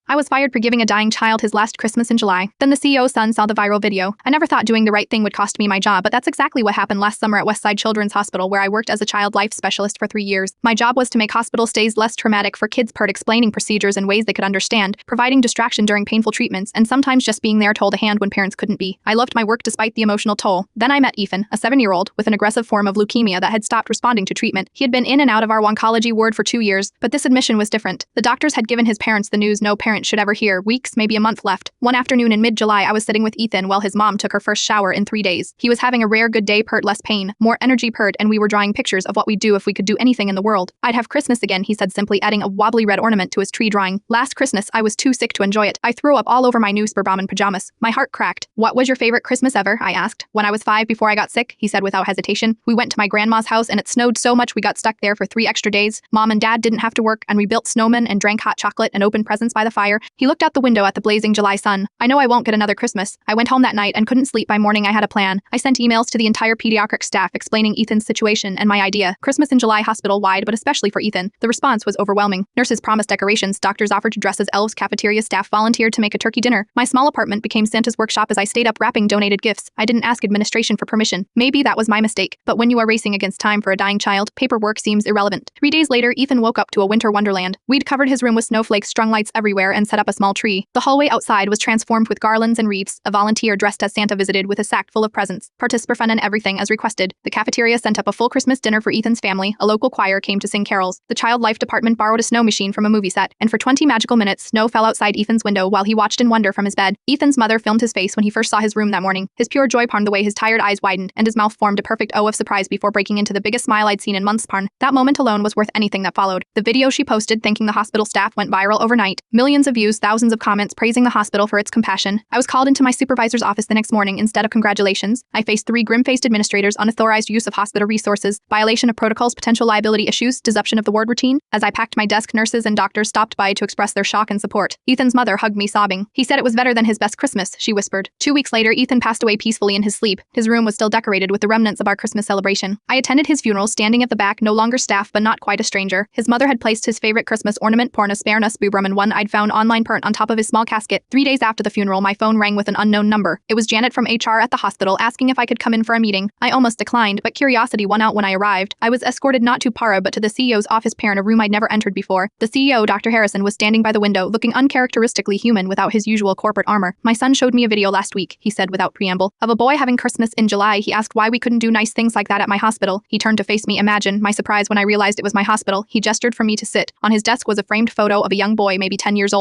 I was fired for giving a dying child his last Christmas in July. Then the CEO's son saw the viral video. I never thought doing the right thing would cost me my job, but that's exactly what happened last summer at Westside Children's Hospital, where I worked as a child life specialist for 3 years. My job was to make hospital stays less traumatic for kids, explaining procedures in ways they could understand, providing distraction during painful treatments, and sometimes just being there to hold a hand when parents couldn't be. I loved my work despite the emotional toll. Then I met Ethan, a 7-year-old with an aggressive form of leukemia that had stopped responding to treatment. He had been in and out of our oncology ward for 2 years, but this admission was different. The doctors had given his parents the news no parent should ever hear. Weeks, maybe a month left. One afternoon in mid-July, I was sitting with Ethan while his mom took her first shower in 3 days. He was having a rare good day, less pain, more energy, and we were drawing pictures of what we'd do if we could do anything in the world. I'd have Christmas again, he said simply, adding a wobbly red ornament to his tree drawing. Last Christmas, I was too sick to enjoy it. I threw up all over my new Brahmin pajamas. My heart cracked. What was your favorite Christmas ever? I asked. When I was 5 before I got sick, he said without hesitation. We went to my grandma's house and it snowed so much we got stuck there for 3 extra days. Mom and Dad didn't have to work and we built snowmen and drank hot chocolate and opened presents by the fire. He looked out the window at the blazing July sun. I know I won't get another Christmas. I went home that night and couldn't sleep. By morning I had a plan. I sent emails to the entire pediatric staff explaining Ethan's situation and my idea. Christmas in July hospital-wide, but especially for Ethan. The response was overwhelming. Nurses promised decorations, doctors offered to dress as elves, cafeteria staff volunteered to make a turkey dinner. My small apartment became Santa's workshop as I stayed up wrapping donated gifts. I didn't ask administration for permission. Maybe that was my mistake. But when you are racing against time for a dying child, paperwork seems irrelevant. 3 days later, Ethan woke up to a winter wonderland. We'd covered his room with snowflakes, strung lights everywhere, and set up a small tree. The hallway outside was transformed with garlands and wreaths. A volunteer dressed as Santa visited with a sack full of presents. Participant fun and everything as requested. The cafeteria sent up a full Christmas dinner for Ethan's family. A local choir came to sing carols. The child life department borrowed a snow machine from a movie set. And for 20 magical minutes, snow fell outside Ethan's window while he watched in wonder from his bed. Ethan's mother filmed his face when he first saw his room that morning. His pure joy parned the way his tired eyes widened, and his mouth formed a perfect O of surprise before breaking into the biggest smile I'd seen in months. That moment alone was worth anything that followed. The video she posted thanking the hospital staff went viral overnight. Millions of views, thousands of comments praising the hospital for its compassion. I was called into my supervisor's office the next morning. Instead of congratulations, I faced 3 grim-faced administrators, unauthorized use of hospital resources, violation of protocols, potential liability issues, disruption of the ward routine. As I packed my desk, nurses and doctors stopped by to express their shock and support. Ethan's mother hugged me sobbing. He said it was better than his best Christmas, she whispered. 2 weeks later, Ethan passed away peacefully in his sleep. His room was still decorated with the remnants of our Christmas celebration. I attended his funeral, standing at the back, no longer staff but not quite a stranger. His mother had placed his favorite Christmas ornament, a spare Brahmin one I'd found online, on top of his small casket. 3 days after the funeral, my phone rang with an unknown number. It was Janet from HR at the hospital asking if I could come in for a meeting. I almost declined, but curiosity won out when I arrived. I was escorted not to Para but to the CEO's office, in a room I'd never entered before. The CEO, Dr. Harrison, was standing by the window, looking uncharacteristically human without his usual corporate armor. My son showed me a video last week, he said without preamble, of a boy having Christmas in July. He asked why we couldn't do nice things like that at my hospital. He turned to face me. Imagine my surprise when I realized it was my hospital. He gestured for me to sit. On his desk was a framed photo of a young boy, maybe 10 years old.